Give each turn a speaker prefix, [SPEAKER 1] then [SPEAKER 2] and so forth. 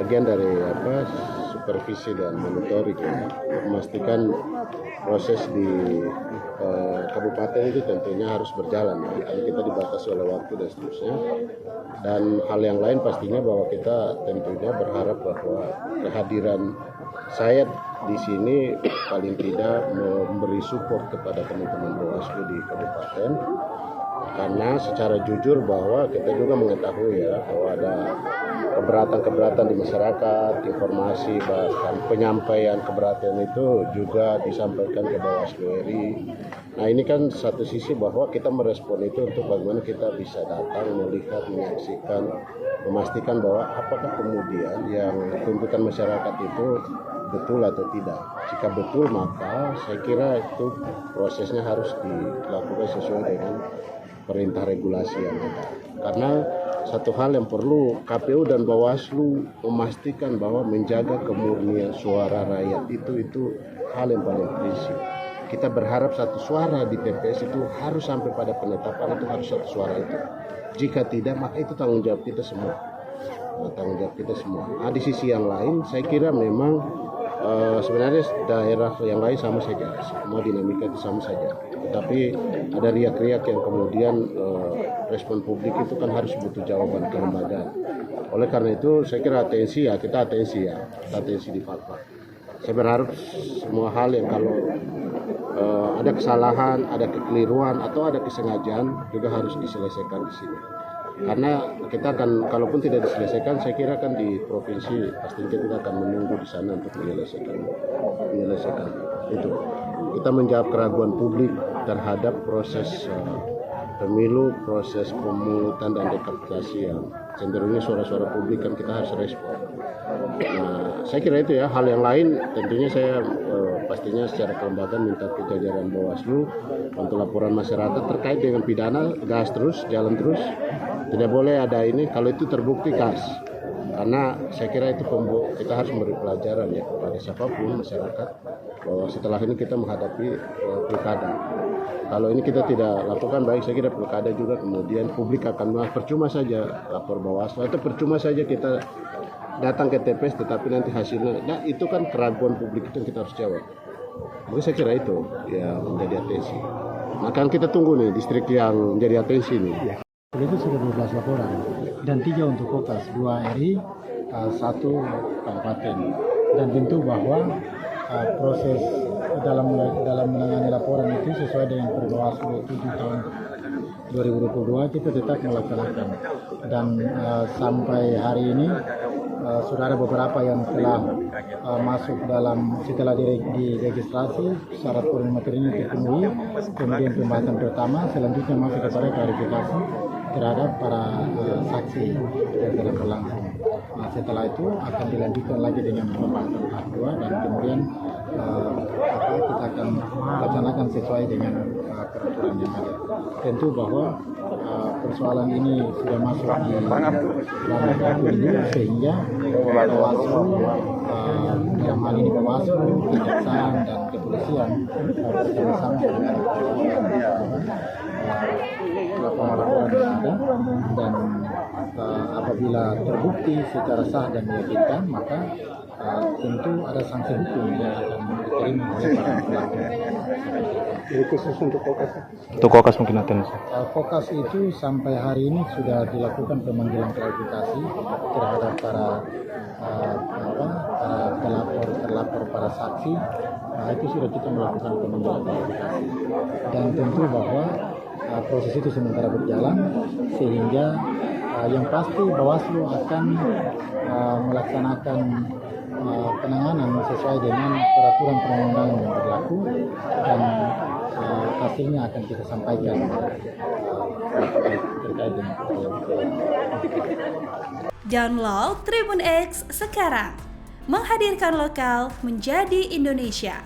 [SPEAKER 1] bagian dari supervisi dan monitoring ya, memastikan proses di kabupaten itu tentunya harus berjalan ya, karena kita dibatasi oleh waktu dan seterusnya. Dan hal yang lain pastinya bahwa kita tentunya berharap bahwa kehadiran saya di sini paling tidak memberi support kepada teman-teman Bawaslu di kabupaten, karena secara jujur bahwa kita juga mengetahui ya bahwa ada keberatan-keberatan di masyarakat, informasi bahkan penyampaian keberatan itu juga disampaikan ke Bawaslu RI. Nah ini kan satu sisi bahwa kita merespon itu untuk bagaimana kita bisa datang, melihat, menyaksikan, memastikan bahwa apakah kemudian yang tuntutan masyarakat itu betul atau tidak. Jika betul maka saya kira itu prosesnya harus dilakukan sesuai dengan perintah regulasi yang ada. Karena satu hal yang perlu KPU dan Bawaslu memastikan bahwa menjaga kemurnian suara rakyat itu hal yang paling prinsip. Kita berharap satu suara di TPS itu harus sampai pada penetapan itu harus satu suara itu. Jika tidak maka itu tanggung jawab kita semua. Nah, di sisi yang lain saya kira memang sebenarnya daerah yang lain sama saja, semua dinamika itu sama saja. Tetapi ada riak-riak yang kemudian respon publik itu kan harus butuh jawaban kelembagaan. Oleh karena itu saya kira kita atensi di Papua. Saya berharap semua hal yang kalau ada kesalahan, ada kekeliruan atau ada kesengajaan juga harus diselesaikan di sini. Karena kita akan, kalaupun tidak diselesaikan, saya kira kan di provinsi pasti kita akan menunggu di sana untuk menyelesaikan itu. Kita menjawab keraguan publik terhadap proses pemilu, proses pemungutan dan rekapitulasi yang cenderungnya suara-suara publik kan kita harus respon. Nah, saya kira itu ya. Hal yang lain tentunya saya pastinya secara kelembagaan minta ke jajaran Bawaslu untuk laporan masyarakat terkait dengan pidana gas terus, jalan terus. Tidak boleh ada ini, kalau itu terbukti gas. Karena saya kira itu kita harus memberi pelajaran ya kepada siapapun masyarakat bahwa setelah ini kita menghadapi pilkada. Kalau ini kita tidak lakukan baik, saya kira pilkada juga kemudian publik akan percuma saja lapor Bawaslu atau percuma saja kita datang ke TPS tetapi nanti hasilnya, nah itu kan keraguan publik itu yang kita harus jawab. Mungkin saya kira itu ya menjadi atensi. Maka kita tunggu nih distrik yang menjadi atensi nih.
[SPEAKER 2] Itu sudah 12 laporan dan 3 untuk Kokas, 2 RI, 1 kabupaten. Dan tentu bahwa proses dalam menangani laporan itu sesuai dengan Perda Bawaslu 7 tahun 2022 kita tetap melaksanakan. Dan sampai hari ini sudah ada beberapa yang telah masuk dalam setelah diregistrasi syarat poin materinya terpenuhi, kemudian pembahasan pertama, selanjutnya masuk kepada klarifikasi terhadap para saksi yang telah berlangsung. Nah, setelah itu akan dilanjutkan lagi dengan pembahasan tahap 2 dan kemudian kita akan laksanakan sesuai dengan peraturan yang ada. Tentu bahwa persoalan ini sudah masuk di dalam ini sehingga Bawaslu dalam hal ini Bawaslu, Kejaksaan dan Kepolisian bersama-sama dengan laporan yang ada dan apabila terbukti secara sah dan meyakinkan maka tentu ada sanksi hukum yang akan diterima oleh para pelaku.
[SPEAKER 3] Jadi khusus untuk Kokas?
[SPEAKER 4] Untuk Kokas mungkin atensi.
[SPEAKER 2] Kokas itu sampai hari ini sudah dilakukan pemanggilan klarifikasi terhadap para terlapor para saksi. Nah, itu sudah kita melakukan pemanggilan klarifikasi. Dan tentu bahwa proses itu sementara berjalan sehingga yang pasti Bawaslu akan melaksanakan penanganan sesuai dengan peraturan perundang-undangan yang berlaku dan hasilnya akan kita sampaikan terkait dengan
[SPEAKER 5] Download Tribun X sekarang, menghadirkan lokal menjadi Indonesia.